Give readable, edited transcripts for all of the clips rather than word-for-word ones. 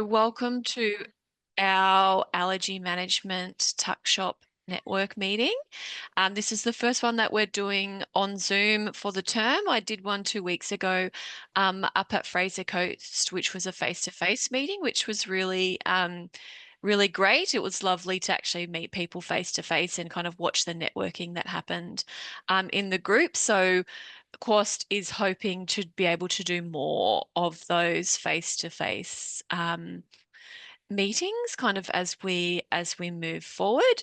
Welcome to our allergy management Tuckshop network meeting. This is the first one that we're doing on Zoom for the term. I did one 2 weeks ago up at Fraser Coast, which was a face-to-face meeting, which was really great. It was lovely to actually meet people face to face and kind of watch the networking that happened in the group. So Quast is hoping to be able to do more of those face-to-face meetings kind of as we move forward.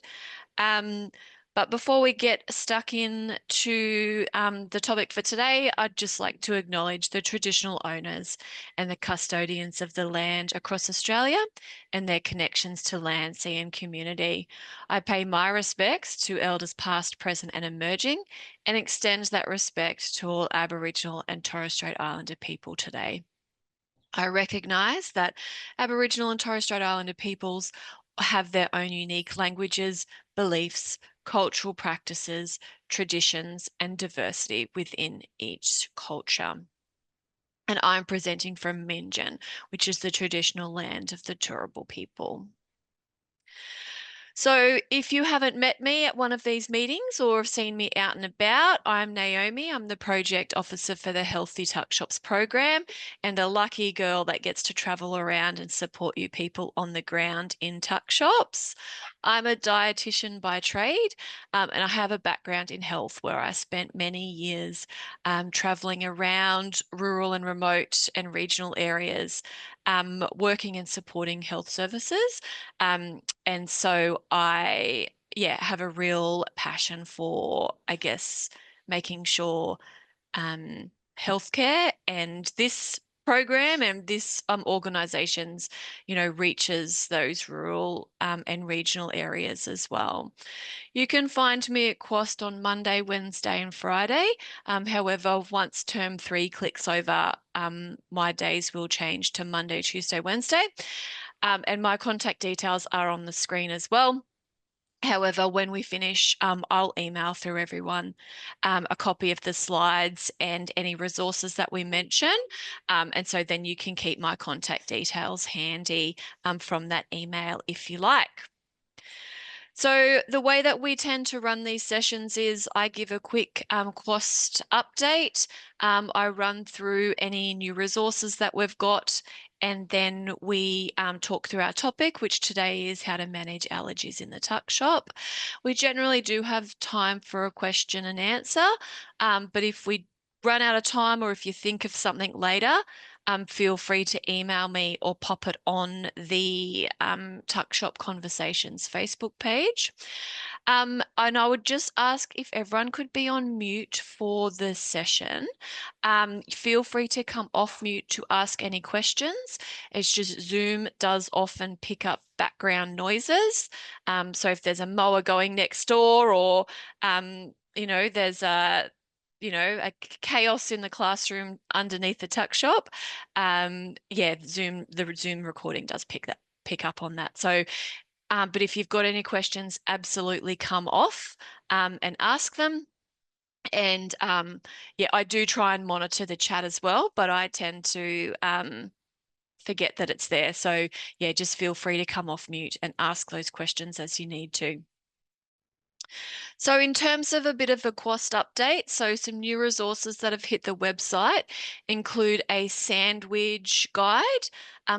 Um, but before we get stuck in to the topic for today, I'd just like to acknowledge the traditional owners and the custodians of the land across Australia and their connections to land, sea, and community. I pay my respects to elders past, present, and emerging, and extend that respect to all Aboriginal and Torres Strait Islander people today. I recognise that Aboriginal and Torres Strait Islander peoples have their own unique languages, beliefs, cultural practices, traditions, and diversity within each culture. And I'm presenting from Minjan, which is the traditional land of the Turrbal people. So if you haven't met me at one of these meetings or have seen me out and about, I'm Naomi. I'm the project officer for the Healthy Tuckshops program and a lucky girl that gets to travel around and support you people on the ground in Tuckshops. I'm a dietitian by trade, and I have a background in health where I spent many years traveling around rural and remote and regional areas, working and supporting health services. And so I have a real passion for, I guess, making sure healthcare and this program and this organizations, reaches those rural and regional areas as well. You can find me at Quast on Monday, Wednesday, and Friday. However, once term 3 clicks over, my days will change to Monday, Tuesday, Wednesday. And my contact details are on the screen as well. However, when we finish, I'll email through everyone a copy of the slides and any resources that we mention. And so then you can keep my contact details handy from that email if you like. So the way that we tend to run these sessions is I give a quick cost update. I run through any new resources that we've got, and then we talk through our topic, which today is how to manage allergies in the tuck shop. We generally do have time for a question and answer, but if we run out of time or if you think of something later, feel free to email me or pop it on the Tuckshop Conversations Facebook page. And I would just ask if everyone could be on mute for the session. Feel free to come off mute to ask any questions. It's just Zoom does often pick up background noises. So if there's a mower going next door or there's a chaos in the classroom underneath the tuck shop. The Zoom recording does pick up on that. So, but if you've got any questions, absolutely come off and ask them. And I do try and monitor the chat as well, but I tend to forget that it's there. So yeah, just feel free to come off mute and ask those questions as you need to. So in terms of a bit of a cost update, so some new resources that have hit the website include a sandwich guide.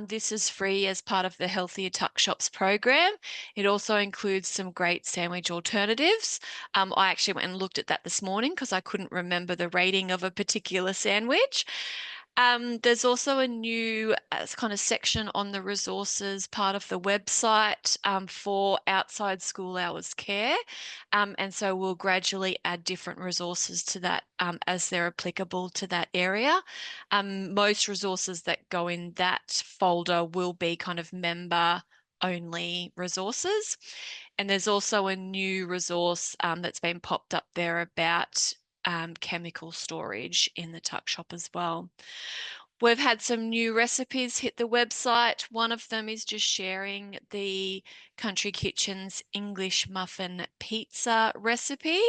This is free as part of the Healthier Tuck Shops program. It also includes some great sandwich alternatives. I actually went and looked at that this morning because I couldn't remember the rating of a particular sandwich. There's also a new kind of section on the resources part of the website for outside school hours care. And so we'll gradually add different resources to that as they're applicable to that area. Most resources that go in that folder will be kind of member only resources. And there's also a new resource that's been popped up there about chemical storage in the tuck shop as well. We've had some new recipes hit the website. One of them is just sharing the Country Kitchen's English muffin pizza recipe.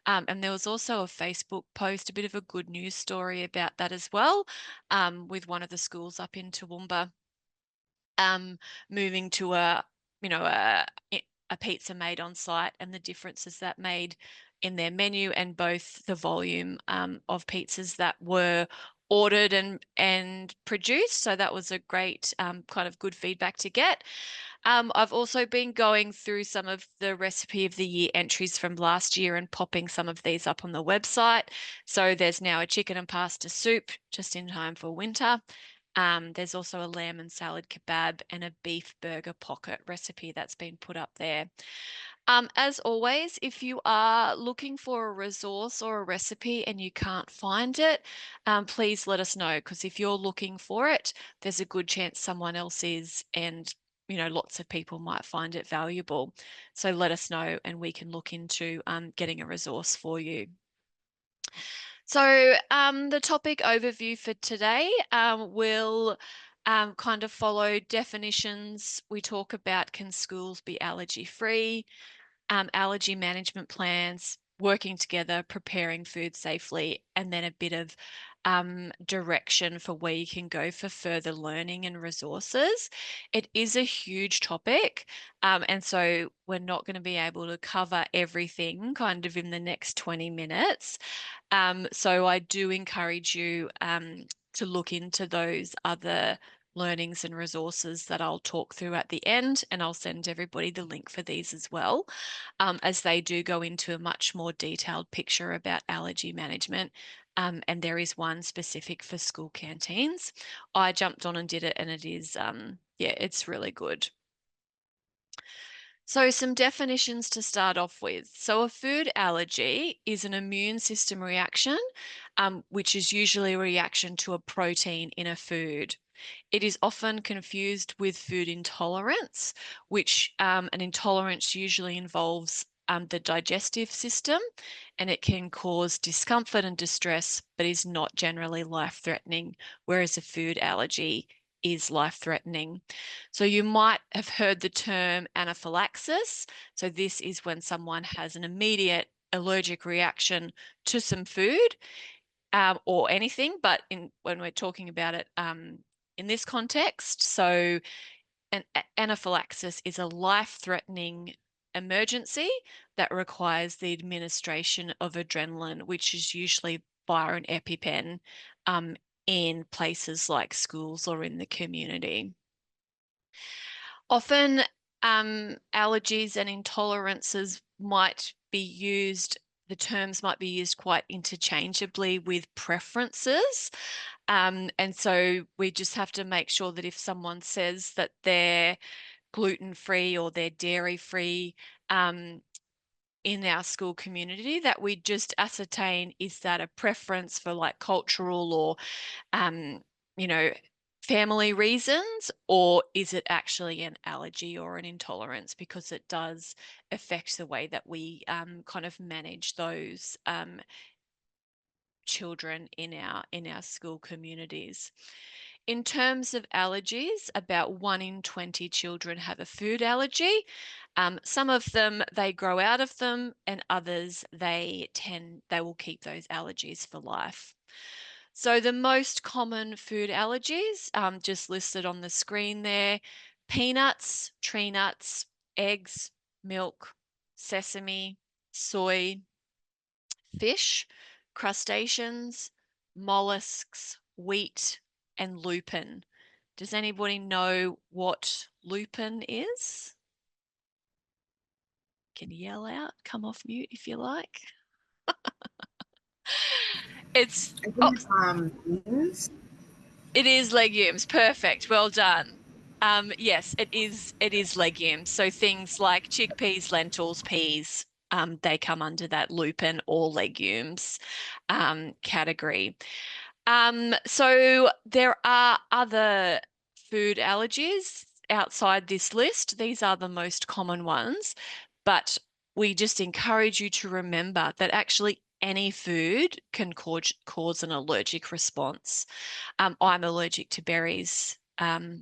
And there was also a Facebook post, a bit of a good news story about that as well, with one of the schools up in Toowoomba. moving to a pizza made on site and the differences that made in their menu and both the volume of pizzas that were ordered and produced. So that was a great kind of good feedback to get. I've also been going through some of the recipe of the year entries from last year and popping some of these up on the website. So there's now a chicken and pasta soup just in time for winter. There's also a lamb and salad kebab and a beef burger pocket recipe that's been put up there. As always, if you are looking for a resource or a recipe and you can't find it, please let us know, because if you're looking for it, there's a good chance someone else is, and lots of people might find it valuable. So let us know and we can look into getting a resource for you. So the topic overview for today will kind of follow definitions. We talk about, can schools be allergy free? Allergy management plans, working together, preparing food safely, and then a bit of direction for where you can go for further learning and resources. It is a huge topic, and so we're not going to be able to cover everything kind of in the next 20 minutes. So I do encourage you to look into those other learnings and resources that I'll talk through at the end, and I'll send everybody the link for these as well, as they do go into a much more detailed picture about allergy management. And there is one specific for school canteens. I jumped on and did it, and it is, yeah, it's really good. So some definitions to start off with. So a food allergy is an immune system reaction, which is usually a reaction to a protein in a food. It is often confused with food intolerance, which an intolerance usually involves the digestive system, and it can cause discomfort and distress, but is not generally life-threatening, whereas a food allergy is life-threatening. So you might have heard the term anaphylaxis. So this is when someone has an immediate allergic reaction to some food or anything, but when we're talking about it in this context, so an anaphylaxis is a life-threatening emergency that requires the administration of adrenaline, which is usually via an EpiPen in places like schools or in the community. Often allergies and intolerances might be used, the terms might be used quite interchangeably with preferences. And so we just have to make sure that if someone says that they're gluten-free or they're dairy-free in our school community, that we just ascertain, is that a preference for like cultural or you know, family reasons, or is it actually an allergy or an intolerance? Because it does affect the way that we kind of manage those children in our school communities. In terms of allergies, about 1 in 20 children have a food allergy. Some of them, they grow out of them, and others, they will keep those allergies for life. So the most common food allergies, just listed on the screen there: peanuts, tree nuts, eggs, milk, sesame, soy, fish, crustaceans, mollusks, wheat, and lupin. Does anybody know what lupin is? Can you yell out? Come off mute if you like. It's I oh, think beans. it is legumes. Perfect. Well done. Yes, it is. It is legumes. So things like chickpeas, lentils, peas, they come under that lupin or legumes category. So there are other food allergies outside this list. These are the most common ones, but we just encourage you to remember that actually any food can cause an allergic response. I'm allergic to berries,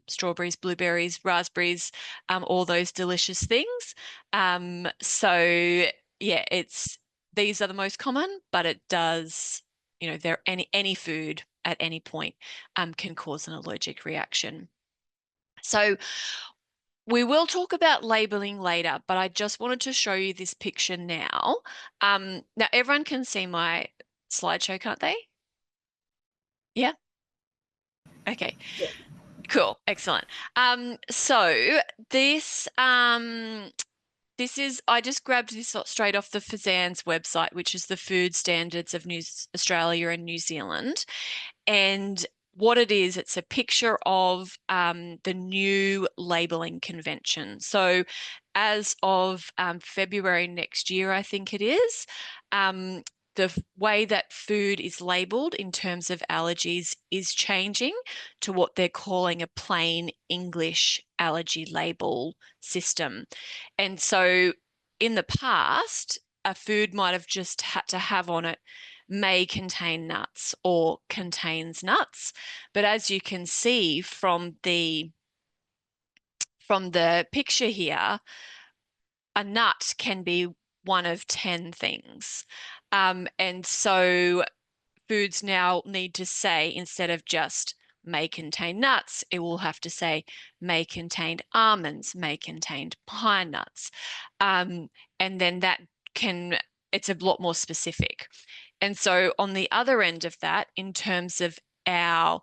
strawberries, blueberries, raspberries, all those delicious things. So yeah, these are the most common, but it does, there any food at any point can cause an allergic reaction. So we will talk about labeling later, but I just wanted to show you this picture now. Now everyone can see my slideshow, can't they? Yeah. Okay. Yeah. Cool. Excellent. So this is, I just grabbed this straight off the FSANZ website, which is the Food Standards of Australia and New Zealand. And what it is, it's a picture of the new labelling convention. So as of February next year, I think it is, the way that food is labelled in terms of allergies is changing to what they're calling a plain English allergy label system. And so in the past, a food might have just had to have on it may contain nuts or contains nuts. But as you can see from the picture here, a nut can be one of 10 things. And so foods now need to say, instead of just may contain nuts, it will have to say may contain almonds, may contain pine nuts. And then that can, it's a lot more specific. And so on the other end of that, in terms of our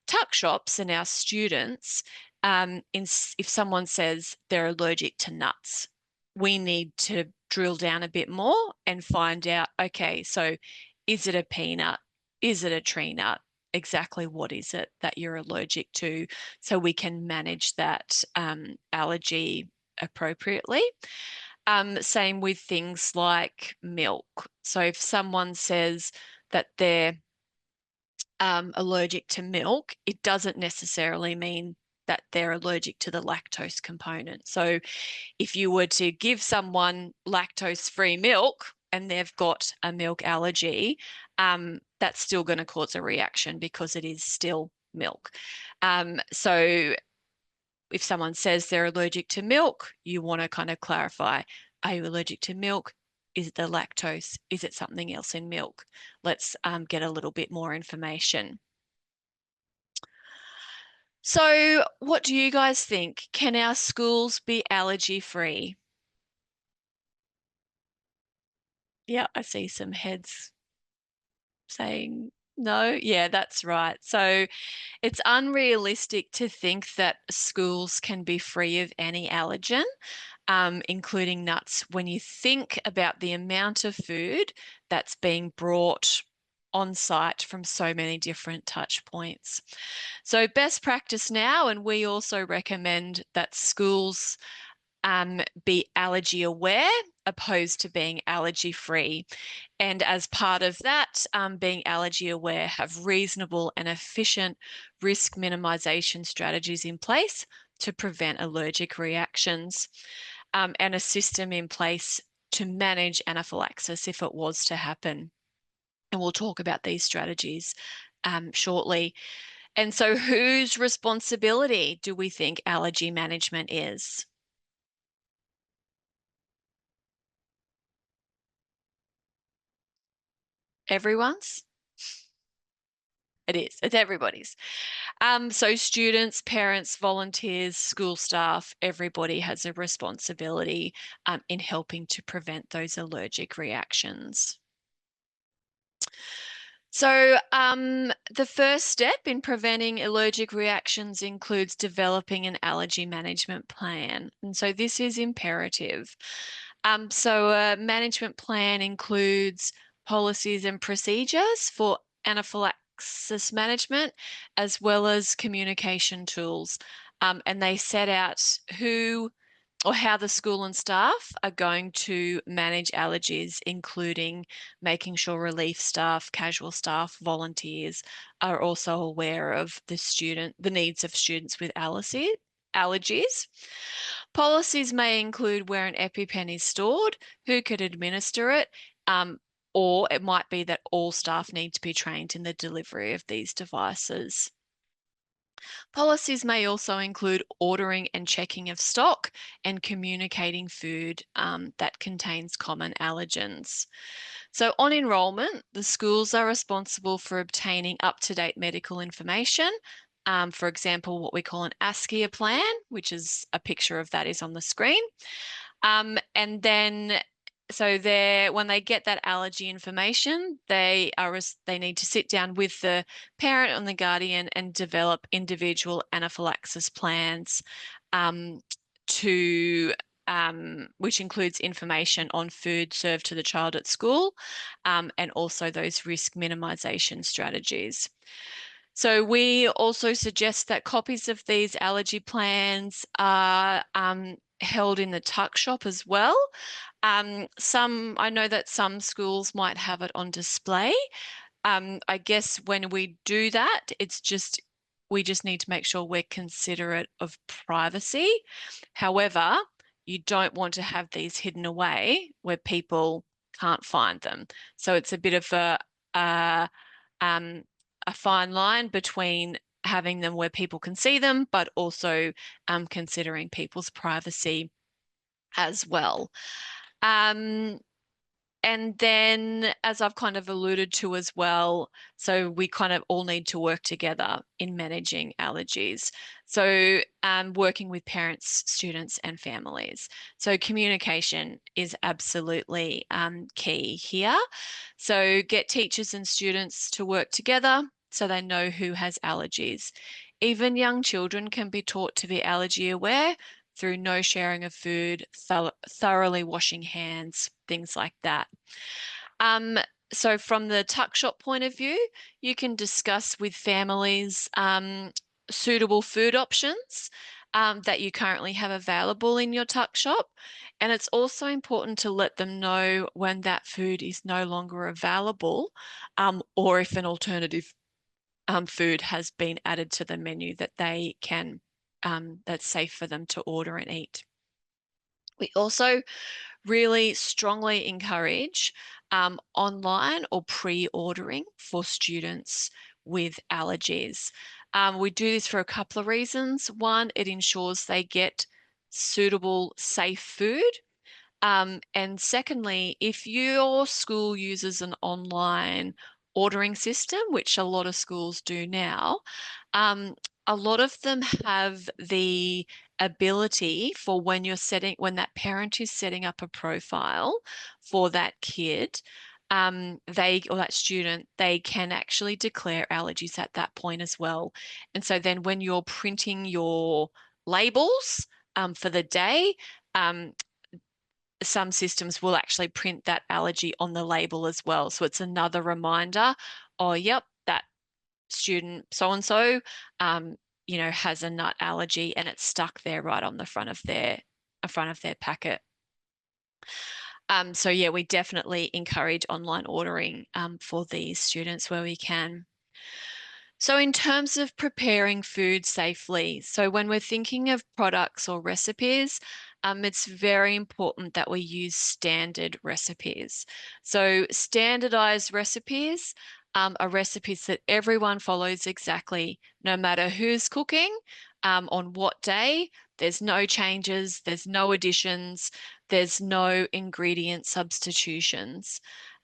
tuck shops and our students, if someone says they're allergic to nuts, we need to drill down a bit more and find out, okay, so is it a peanut? Is it a tree nut? Exactly what is it that you're allergic to, so we can manage that allergy appropriately. Same with things like milk. So if someone says that they're allergic to milk, it doesn't necessarily mean that they're allergic to the lactose component. So if you were to give someone lactose-free milk and they've got a milk allergy, that's still going to cause a reaction because it is still milk. So if someone says they're allergic to milk, you want to kind of clarify, are you allergic to milk? Is it the lactose? Is it something else in milk? Let's get a little bit more information. So what do you guys think? Can our schools be allergy free? Yeah, I see some heads saying no. Yeah, that's right. So it's unrealistic to think that schools can be free of any allergen, including nuts, when you think about the amount of food that's being brought on site from so many different touch points. So best practice now, and we also recommend that schools be allergy aware opposed to being allergy free. And as part of that, being allergy aware, have reasonable and efficient risk minimization strategies in place to prevent allergic reactions, and a system in place to manage anaphylaxis if it was to happen. And we'll talk about these strategies shortly. And so whose responsibility do we think allergy management is? Everyone's? It is. It's everybody's. So students, parents, volunteers, school staff, everybody has a responsibility in helping to prevent those allergic reactions. So the first step in preventing allergic reactions includes developing an allergy management plan. And so this is imperative. So a management plan includes policies and procedures for anaphylaxis management, as well as communication tools. And they set out who or how the school and staff are going to manage allergies, including making sure relief staff, casual staff, volunteers are also aware of the needs of students with allergies. Policies may include where an EpiPen is stored, who could administer it, or it might be that all staff need to be trained in the delivery of these devices. Policies may also include ordering and checking of stock and communicating food that contains common allergens. So on enrolment, the schools are responsible for obtaining up-to-date medical information For example, what we call an ASCII plan, which is a picture of that is on the screen. And then so when they get that allergy information, they need to sit down with the parent and the guardian and develop individual anaphylaxis plans um, to which includes information on food served to the child at school, and also those risk minimization strategies. So we also suggest that copies of these allergy plans are held in the Tuckshop as well. I know that some schools might have it on display. I guess when we do that, we just need to make sure we're considerate of privacy. However, you don't want to have these hidden away where people can't find them. So it's a bit of a um, a fine line between having them where people can see them, but also considering people's privacy as well. Um, and then, as I've kind of alluded to as well, so we kind of all need to work together in managing allergies. So, working with parents, students, and families. So, communication is absolutely key here. So, get teachers and students to work together so they know who has allergies. Even young children can be taught to be allergy aware through no sharing of food, thoroughly washing hands, things like that. Um, so from the Tuckshop point of view, you can discuss with families suitable food options that you currently have available in your Tuckshop. And it's also important to let them know when that food is no longer available, or if an alternative food has been added to the menu that they can that's safe for them to order and eat. We also really strongly encourage online or pre-ordering for students with allergies. We do this for a couple of reasons. One, it ensures they get suitable, safe food. And secondly, if your school uses an online ordering system, which a lot of schools do now, um, a lot of them have the ability for when that parent is setting up a profile for that kid, or that student, they can actually declare allergies at that point as well. And so then when you're printing your labels for the day, um, some systems will actually print that allergy on the label as well. So it's another reminder, oh, yep, that student so and so, has a nut allergy, and it's stuck there right on the front of their packet. So yeah, we definitely encourage online ordering for these students where we can. So in terms of preparing food safely, so when we're thinking of products or recipes, it's very important that we use standard recipes. So standardized recipes are recipes that everyone follows exactly, no matter who's cooking, on what day. There's no changes, there's no additions, there's no ingredient substitutions.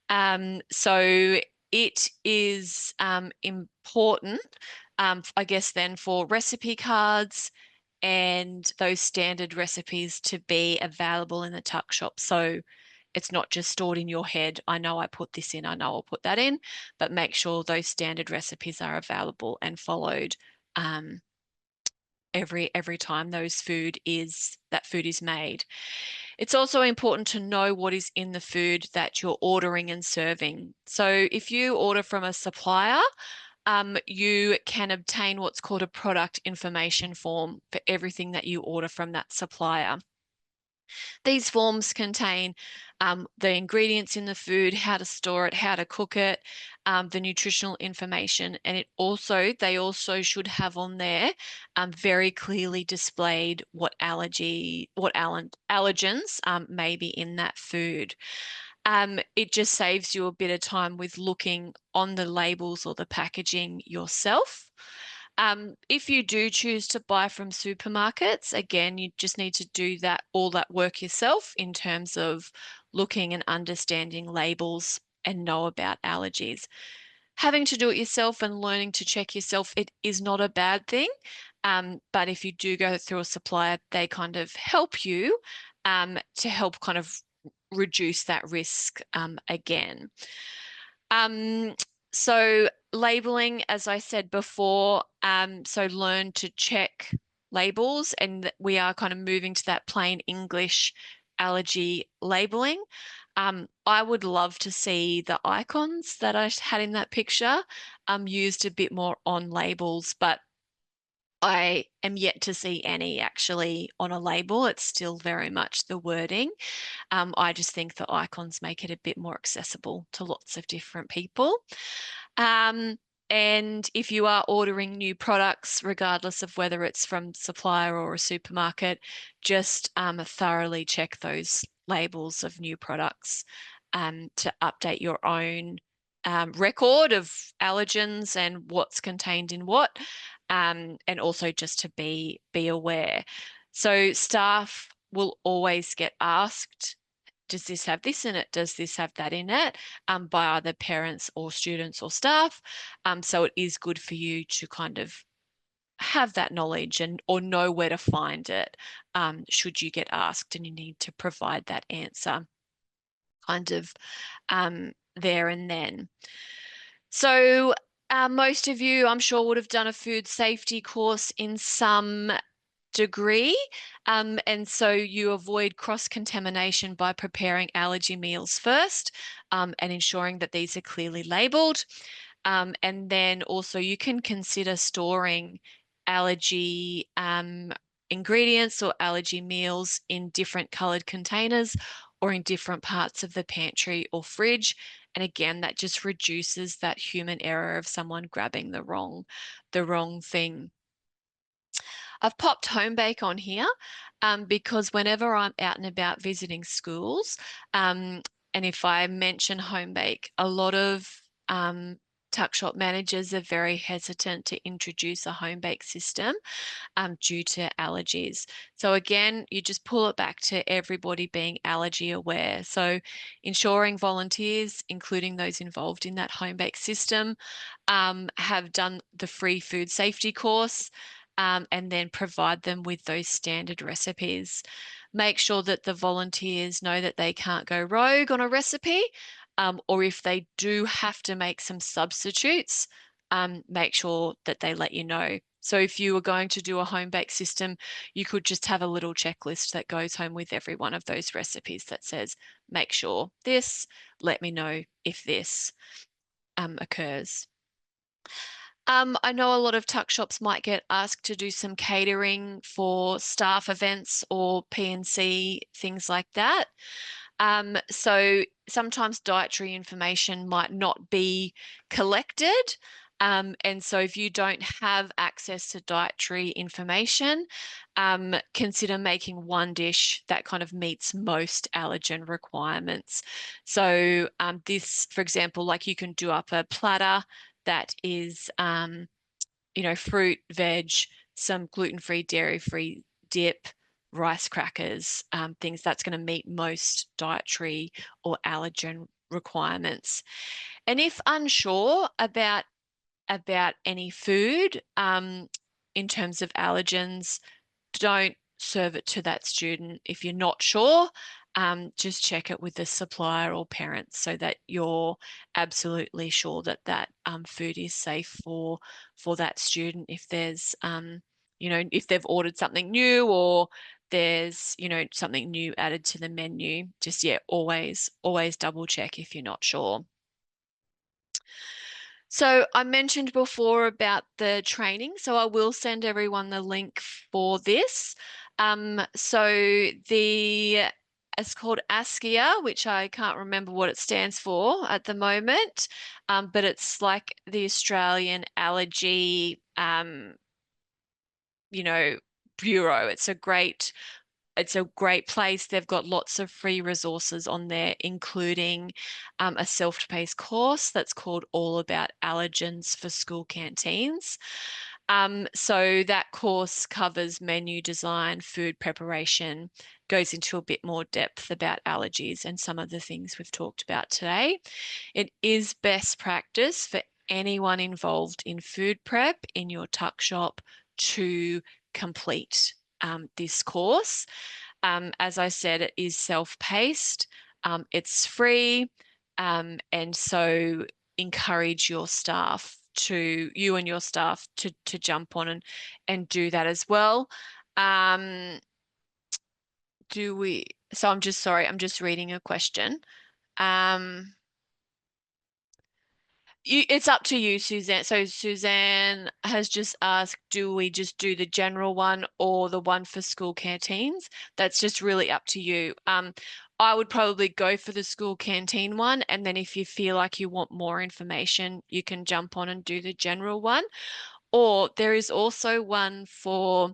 So it is important, I guess, then for recipe cards and those standard recipes to be available in the tuck shop. So it's not just stored in your head. I know I put this in, I know I'll put that in, but make sure those standard recipes are available and followed every time that food is made. It's also important to know what is in the food that you're ordering and serving. So if you order from a supplier, you can obtain what's called a product information form for everything that you order from that supplier. These forms contain the ingredients in the food, how to store it, how to cook it, the nutritional information, and they also should have on there very clearly displayed what allergens may be in that food. It just saves you a bit of time with looking on the labels or the packaging yourself. If you do choose to buy from supermarkets, again, you just need to do all that work yourself in terms of looking and understanding labels and know about allergies. having to do it yourself and learning to check yourself, it is not a bad thing. But if you do go through a supplier, they kind of help you to help kind of reduce that risk again. Um, so labeling, as I said before, so learn to check labels, and we are kind of moving to that plain English allergy labeling. I would love to see the icons that I had in that picture used a bit more on labels, but I am yet to see any actually on a label. It's still very much the wording. I just think the icons make it a bit more accessible to lots of different people. Um, and if you are ordering new products, regardless of whether it's from supplier or a supermarket, just thoroughly check those labels of new products to update your own record of allergens and what's contained in what, and also just to be aware. So staff will always get asked, does this have this in it? Does this have that in it? By either parents or students or staff. So it is good for you to kind of have that knowledge and or know where to find it should you get asked and you need to provide that answer kind of there and then. So most of you, I'm sure, would have done a food safety course in some degree. And so you avoid cross-contamination by preparing allergy meals first and ensuring that these are clearly labeled. And then also you can consider storing allergy ingredients or allergy meals in different colored containers or in different parts of the pantry or fridge. And again, that just reduces that human error of someone grabbing the wrong thing. I've popped home bake on here because whenever I'm out and about visiting schools, and if I mention home bake, a lot of tuck shop managers are very hesitant to introduce a home bake system due to allergies. So again, you just pull it back to everybody being allergy aware. So ensuring volunteers, including those involved in that home bake system, have done the free food safety course. And then provide them with those standard recipes. Make sure that the volunteers know that they can't go rogue on a recipe, or if they do have to make some substitutes, make sure that they let you know. So if you were going to do a home bake system, you could just have a little checklist that goes home with every one of those recipes that says, make sure this, let me know if this occurs. I know a lot of tuck shops might get asked to do some catering for staff events or P&C, things like that. So sometimes dietary information might not be collected. And so if you don't have access to dietary information, consider making one dish that kind of meets most allergen requirements. So this, for example, like you can do up a platter that is, fruit, veg, some gluten-free, dairy-free dip, rice crackers, things that's going to meet most dietary or allergen requirements. And if unsure about any food in terms of allergens, don't serve it to that student. If you're not sure, just check it with the supplier or parents so that you're absolutely sure that that food is safe for that student. If there's, if they've ordered something new or there's, something new added to the menu, just, yeah, always double check if you're not sure. So I mentioned before about the training, so I will send everyone the link for this. It's called ASCIA, which I can't remember what it stands for at the moment, but it's like the Australian Allergy, Bureau. It's a great place. They've got lots of free resources on there, including a self-paced course that's called All About Allergens for School Canteens. So that course covers menu design, food preparation, goes into a bit more depth about allergies and some of the things we've talked about today. It is best practice for anyone involved in food prep in your tuck shop to complete this course. As I said, it is self-paced, it's free, and so encourage you and your staff to jump on and do that as well. Um, do we, so I'm just sorry, I'm just reading a question. Um, it's up to you, Suzanne. So Suzanne has just asked, do we just do the general one or the one for school canteens? That's just really up to you. I would probably go for the school canteen one, and then if you feel like you want more information, you can jump on and do the general one. Or there is also one for,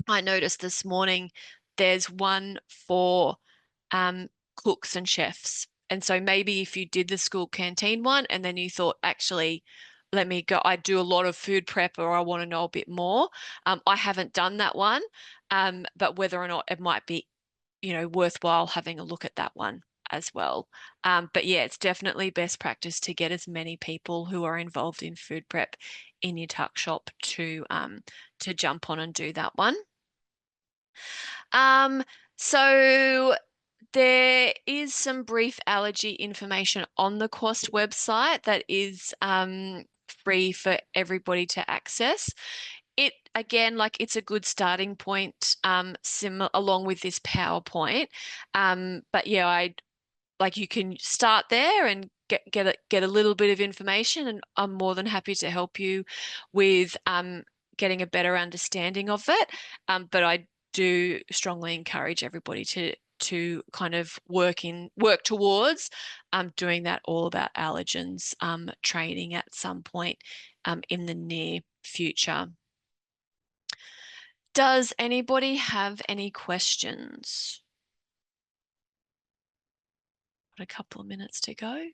I noticed this morning, there's one for cooks and chefs. And so maybe if you did the school canteen one and then you thought, actually, let me go, I do a lot of food prep or I want to know a bit more. I haven't done that one, but whether or not it might be, worthwhile having a look at that one as well. But yeah, it's definitely best practice to get as many people who are involved in food prep in your tuck shop to jump on and do that one. Um, so there is some brief allergy information on the Quast website that is free for everybody to access. It again, like it's a good starting point, along with this PowerPoint. But yeah, I like you can start there and get a little bit of information, and I'm more than happy to help you with getting a better understanding of it. But I do strongly encourage everybody to kind of work towards doing that all about allergens training at some point in the near future. Does anybody have any questions? Got a couple of minutes to go.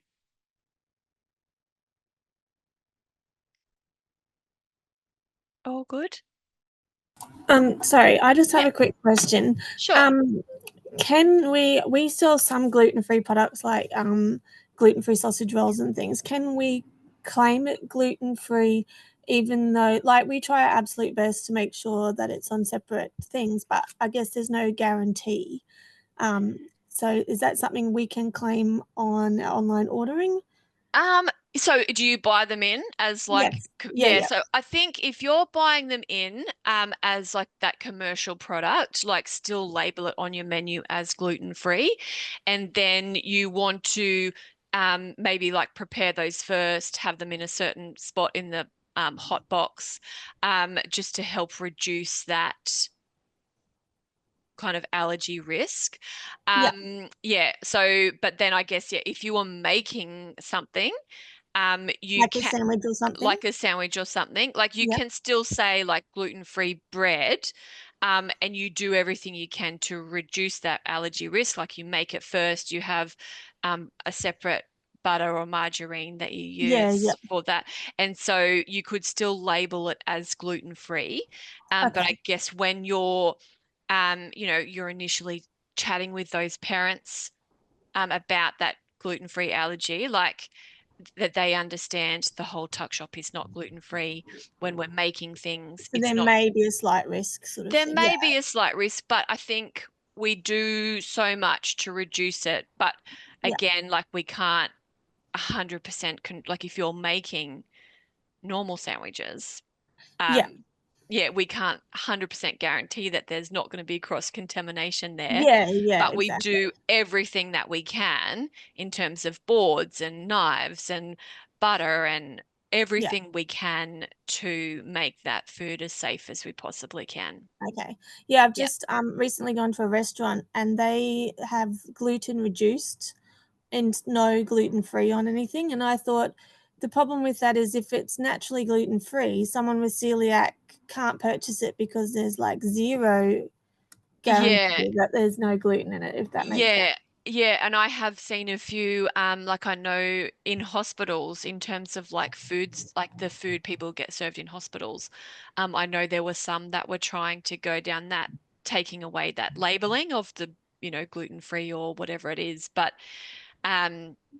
All good? Sorry, I just have Yeah, a quick question. sure. Um, can we sell some gluten-free products like gluten-free sausage rolls and things? Can we claim it gluten-free even though like we try our absolute best to make sure that it's on separate things, but I guess there's no guarantee. Um, so is that something we can claim on our online ordering? Um, so do you buy them in as like, Yes. Yeah, yeah, yeah. so I think if you're buying them in as like that commercial product, like still label it on your menu as gluten free, and then you want to maybe like prepare those first, have them in a certain spot in the hot box just to help reduce that kind of allergy risk. Yeah. Yeah, so but then I guess yeah, if you are making something, you Like a can sandwich or something? like a sandwich or something, like you Yeah. can still say like gluten-free bread, and you do everything you can to reduce that allergy risk. Like you make it first, you have a separate butter or margarine that you Yeah, yeah. use for that. And so you could still label it as gluten-free. But I Okay. guess when you're initially chatting with those parents about that gluten-free allergy, like that they understand the whole tuck shop is not gluten-free when we're making things. So It's there not, may be a slight risk sort of there thing. Yeah. may be a slight risk, but I think we do so much to reduce it. But Yeah. again, like we can't 100% like if you're making normal sandwiches, Yeah. um, yeah, we can't 100% guarantee that there's not going to be cross-contamination there, Yeah, yeah, but we exactly. do everything that we can in terms of boards and knives and butter and Yeah. everything we can to make that food as safe as we possibly can. Okay. Yeah, I've Yeah. just recently gone to a restaurant and they have gluten reduced and no gluten free on anything. And I thought the problem with that is if it's naturally gluten free, someone with celiac can't purchase it because there's like zero Yeah, guarantee that there's no gluten in it, if that makes sense. yeah, yeah, and I have seen a few, like I know in hospitals, in terms of like foods, like the food people get served in hospitals. I know there were some that were trying to go down that, taking away that labeling of the, gluten-free or whatever it is. But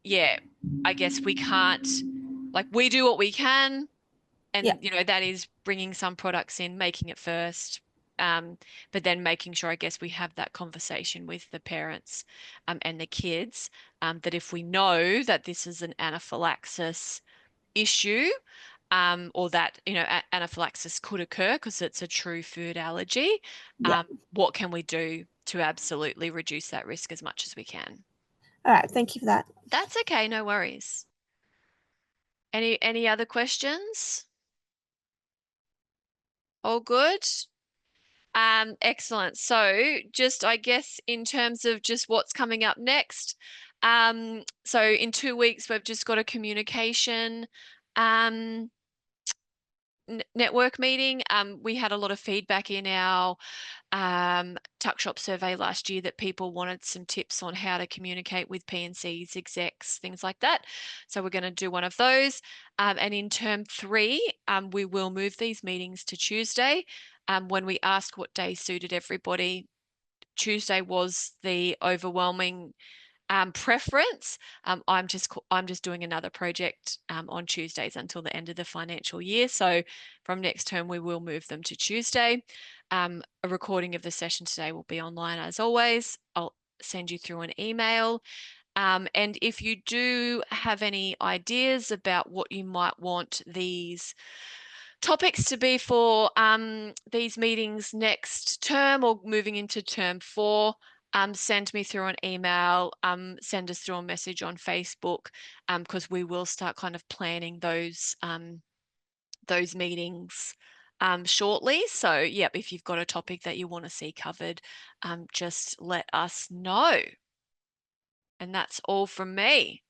yeah, I guess we can't. Like we do what we can, Yeah. and that is bringing some products in, making it first, um, but then making sure, I guess, we have that conversation with the parents and the kids, that if we know that this is an anaphylaxis issue, or that anaphylaxis could occur because it's a true food allergy, Yeah. what can we do to absolutely reduce that risk as much as we can? All right. Thank you for that. That's okay, no worries. Any other questions? All good? Excellent. So just, I guess, in terms of just what's coming up next, so in 2 weeks we've just got a communication um network meeting. We had a lot of feedback in our Tuckshop survey last year that people wanted some tips on how to communicate with PNCs, execs, things like that. So we're going to do one of those. And in term 3, we will move these meetings to Tuesday. When we asked what day suited everybody, Tuesday was the overwhelming preference. I'm just doing another project on Tuesdays until the end of the financial year. So from next term, we will move them to Tuesday. A recording of the session today will be online as always. I'll send you through an email. And if you do have any ideas about what you might want these topics to be for these meetings next term or moving into term 4, send me through an email, send us through a message on Facebook, because we will start kind of planning those meetings shortly. So, yep, if you've got a topic that you want to see covered, just let us know. And that's all from me.